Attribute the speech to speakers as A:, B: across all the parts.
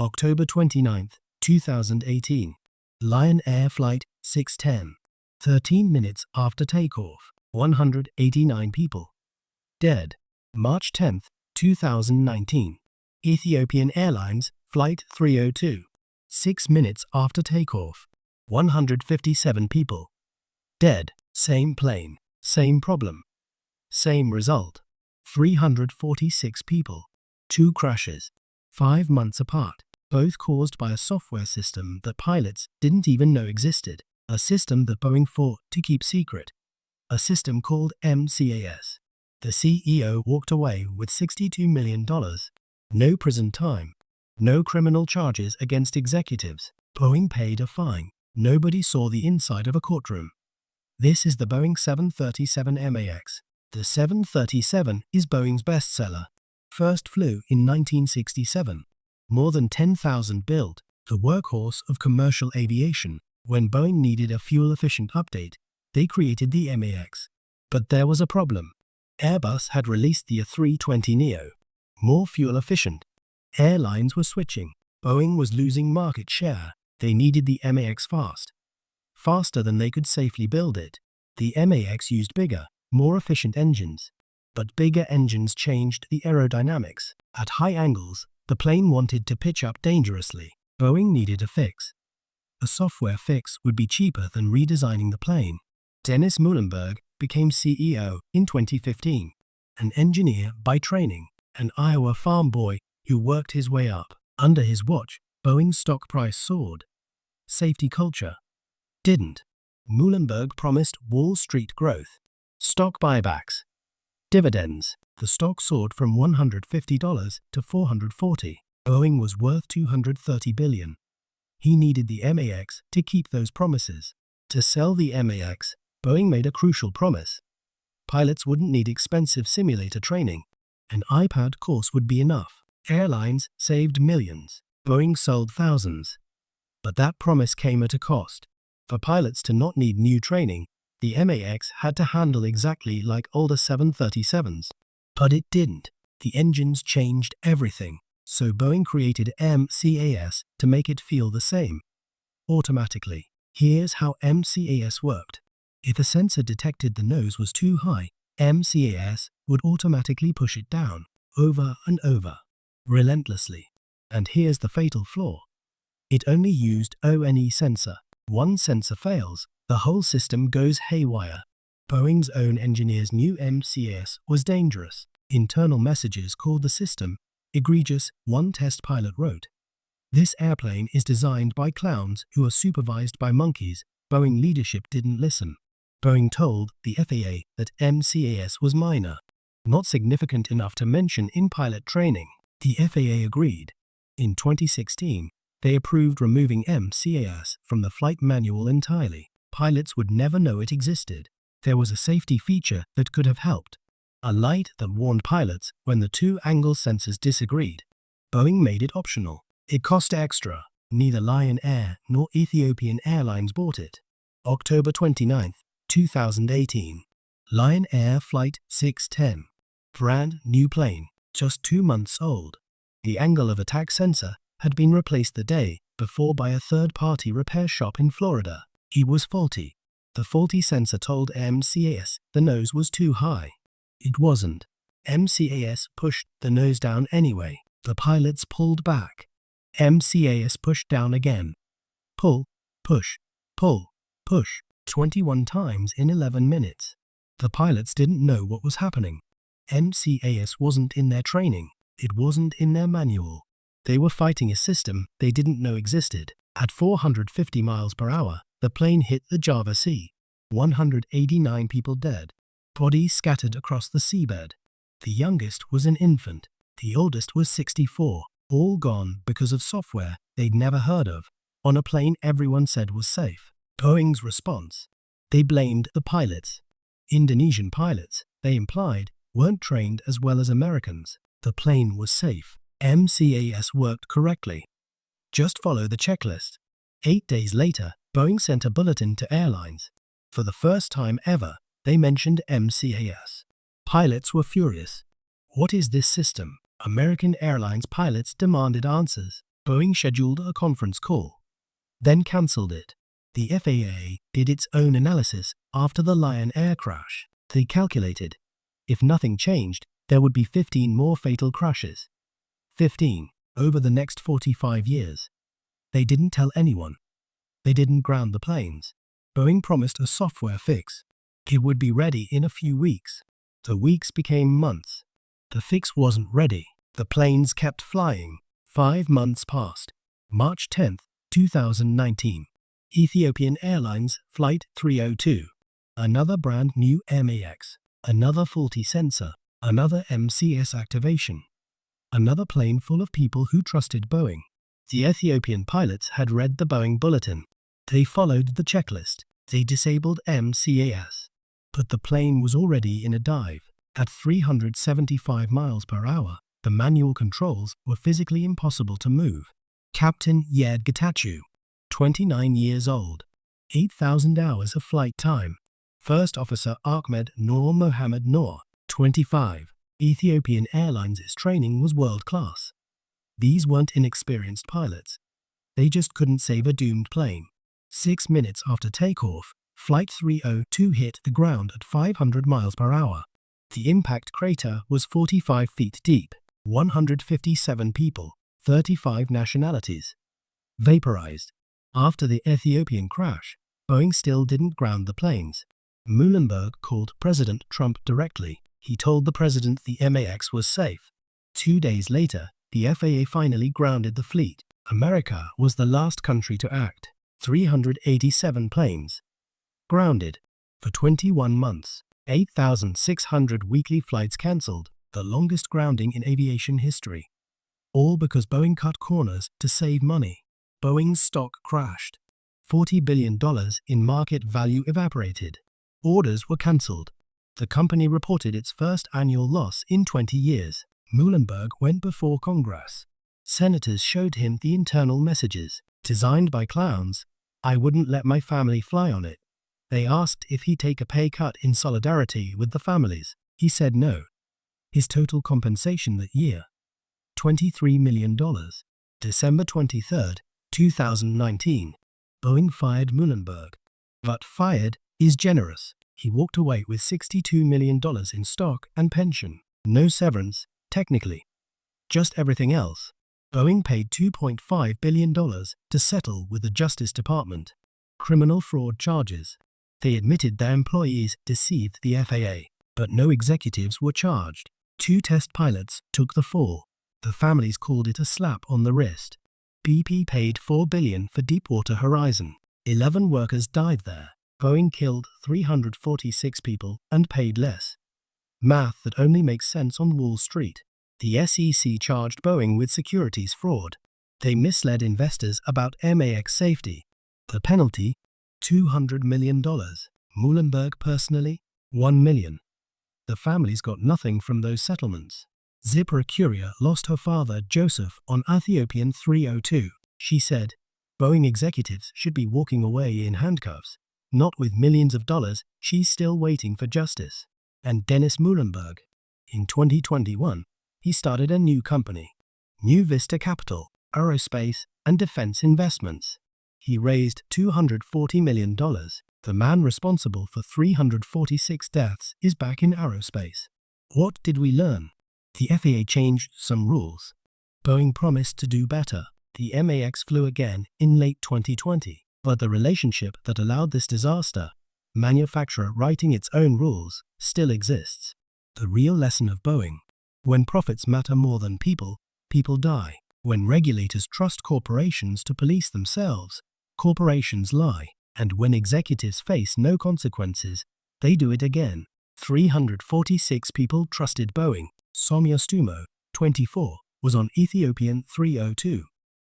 A: October 29, 2018. Lion Air Flight 610. 13 minutes after takeoff, 189 people dead. March 10, 2019. Ethiopian Airlines Flight 302. 6 minutes after takeoff, 157 people dead. Same plane, same problem, same result. 346 people. 2 crashes, 5 months apart, both caused by a software system that pilots didn't even know existed, a system that Boeing fought to keep secret, a system called MCAS. The CEO walked away with $62 million. No prison time, no criminal charges against executives. Boeing paid a fine. Nobody saw the inside of a courtroom. This is the Boeing 737 MAX. The 737 is Boeing's bestseller. First flew in 1967. More than 10,000 built, the workhorse of commercial aviation. When Boeing needed a fuel-efficient update, they created the MAX. But there was a problem. Airbus had released the A320neo, more fuel-efficient. Airlines were switching. Boeing was losing market share. They needed the MAX faster than they could safely build it. The MAX used bigger, more efficient engines. But bigger engines changed the aerodynamics. At high angles, the plane wanted to pitch up dangerously. Boeing needed a fix. A software fix would be cheaper than redesigning the plane. Dennis Muhlenberg became CEO in 2015. An engineer by training, an Iowa farm boy who worked his way up. Under his watch, Boeing's stock price soared. Safety culture didn't. Muhlenberg promised Wall Street growth, stock buybacks, dividends. The stock soared from $150 to $440. Boeing was worth $230 billion. He needed the MAX to keep those promises. To sell the MAX, Boeing made a crucial promise. Pilots wouldn't need expensive simulator training. An iPad course would be enough. Airlines saved millions. Boeing sold thousands. But that promise came at a cost. For pilots to not need new training, the MAX had to handle exactly like older 737s. But it didn't. The engines changed everything. So Boeing created MCAS to make it feel the same. Automatically. Here's how MCAS worked. If a sensor detected the nose was too high, MCAS would automatically push it down, over and over, relentlessly. And here's the fatal flaw. It only used ONE sensor. One sensor fails, the whole system goes haywire. Boeing's own engineers knew MCAS was dangerous. Internal messages called the system EGREGIOUS, one test pilot wrote. This airplane is designed by clowns who are supervised by monkeys. Boeing leadership didn't listen. Boeing told the FAA that MCAS was minor, not significant enough to mention in pilot training. The FAA agreed. In 2016, they approved removing MCAS from the flight manual entirely. Pilots would never know it existed. There was a safety feature that could have helped. A light that warned pilots when the two angle sensors disagreed. Boeing made it optional. It cost extra. Neither Lion Air nor Ethiopian Airlines bought it. October 29, 2018. Lion Air Flight 610. Brand new plane, just 2 months old. The angle of attack sensor had been replaced the day before by a third-party repair shop in Florida. It was faulty. The faulty sensor told MCAS the nose was too high. It wasn't. MCAS pushed the nose down anyway. The pilots pulled back. MCAS pushed down again. Pull, push, pull, push, 21 times in 11 minutes. The pilots didn't know what was happening. MCAS wasn't in their training. It wasn't in their manual. They were fighting a system they didn't know existed. At 450 miles per hour, the plane hit the Java Sea. 189 people dead. Bodies scattered across the seabed. The youngest was an infant. The oldest was 64. All gone because of software they'd never heard of, on a plane everyone said was safe. Boeing's response. They blamed the pilots. Indonesian pilots, they implied, weren't trained as well as Americans. The plane was safe. MCAS worked correctly. Just follow the checklist. 8 days later, Boeing sent a bulletin to airlines. For the first time ever, they mentioned MCAS. Pilots were furious. What is this system? American Airlines pilots demanded answers. Boeing scheduled a conference call, then cancelled it. The FAA did its own analysis after the Lion Air crash. They calculated, if nothing changed, there would be 15 more fatal crashes. 15 over the next 45 years. They didn't tell anyone. They didn't ground the planes. Boeing promised a software fix. It would be ready in a few weeks. The weeks became months. The fix wasn't ready. The planes kept flying. 5 months passed. March 10, 2019. Ethiopian Airlines Flight 302. Another brand new MAX. Another faulty sensor. Another MCAS activation. Another plane full of people who trusted Boeing. The Ethiopian pilots had read the Boeing bulletin. They followed the checklist. They disabled MCAS. But the plane was already in a dive. At 375 miles per hour, the manual controls were physically impossible to move. Captain Getachew, 29 years old. 8,000 hours of flight time. First Officer Ahmed Noor Mohammed Noor, 25. Ethiopian Airlines' training was world-class. These weren't inexperienced pilots. They just couldn't save a doomed plane. 6 minutes after takeoff, Flight 302 hit the ground at 500 miles per hour. The impact crater was 45 feet deep, 157 people, 35 nationalities, vaporized. After the Ethiopian crash, Boeing still didn't ground the planes. Muhlenberg called President Trump directly. He told the president the MAX was safe. 2 days later, the FAA finally grounded the fleet. America was the last country to act. 387 planes grounded for 21 months. 8,600 weekly flights cancelled, the longest grounding in aviation history. All because Boeing cut corners to save money. Boeing's stock crashed. $40 billion in market value evaporated. Orders were cancelled. The company reported its first annual loss in 20 years. Muhlenberg went before Congress. Senators showed him the internal messages. Designed by clowns, I wouldn't let my family fly on it. They asked if he'd take a pay cut in solidarity with the families. He said no. His total compensation that year, $23 million. December 23, 2019. Boeing fired Muhlenberg. But fired is generous. He walked away with $62 million in stock and pension. No severance, technically. Just everything else. Boeing paid $2.5 billion to settle with the Justice Department. Criminal fraud charges. They admitted their employees deceived the FAA, but no executives were charged. 2 test pilots took the fall. The families called it a slap on the wrist. BP paid $4 billion for Deepwater Horizon. 11 workers died there. Boeing killed 346 people and paid less. Math that only makes sense on Wall Street. The SEC charged Boeing with securities fraud. They misled investors about MAX safety. The penalty? $200 million. Muhlenberg personally? $1 million. The families got nothing from those settlements. Zipra Curia lost her father, Joseph, on Ethiopian 302. She said, Boeing executives should be walking away in handcuffs. Not with millions of dollars, she's still waiting for justice. And Dennis Muhlenberg. In 2021, he started a new company, New Vista Capital, Aerospace and Defense Investments. He raised $240 million. The man responsible for 346 deaths is back in aerospace. What did we learn? The FAA changed some rules. Boeing promised to do better. The MAX flew again in late 2020, but the relationship that allowed this disaster, manufacturer writing its own rules, still exists. The real lesson of Boeing: when profits matter more than people, people die. When regulators trust corporations to police themselves, corporations lie. And when executives face no consequences, they do it again. 346 people trusted Boeing. Somya Stumo, 24, was on Ethiopian 302.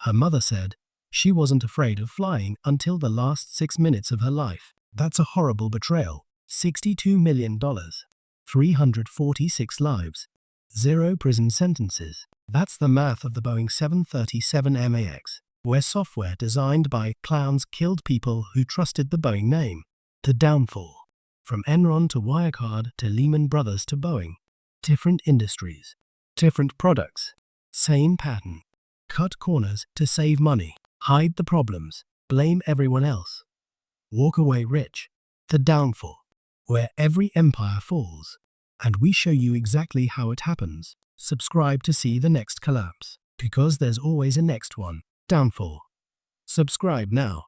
A: Her mother said she wasn't afraid of flying until the last 6 minutes of her life. That's a horrible betrayal. $62 million. 346 lives. 0 prison sentences. That's the math of the Boeing 737 MAX, where software designed by clowns killed people who trusted the Boeing name. The downfall. From Enron to Wirecard to Lehman Brothers to Boeing. Different industries. Different products. Same pattern. Cut corners to save money. Hide the problems. Blame everyone else. Walk away rich. The downfall, where every empire falls. And we show you exactly how it happens. Subscribe to see the next collapse, because there's always a next one. Downfall. Subscribe now.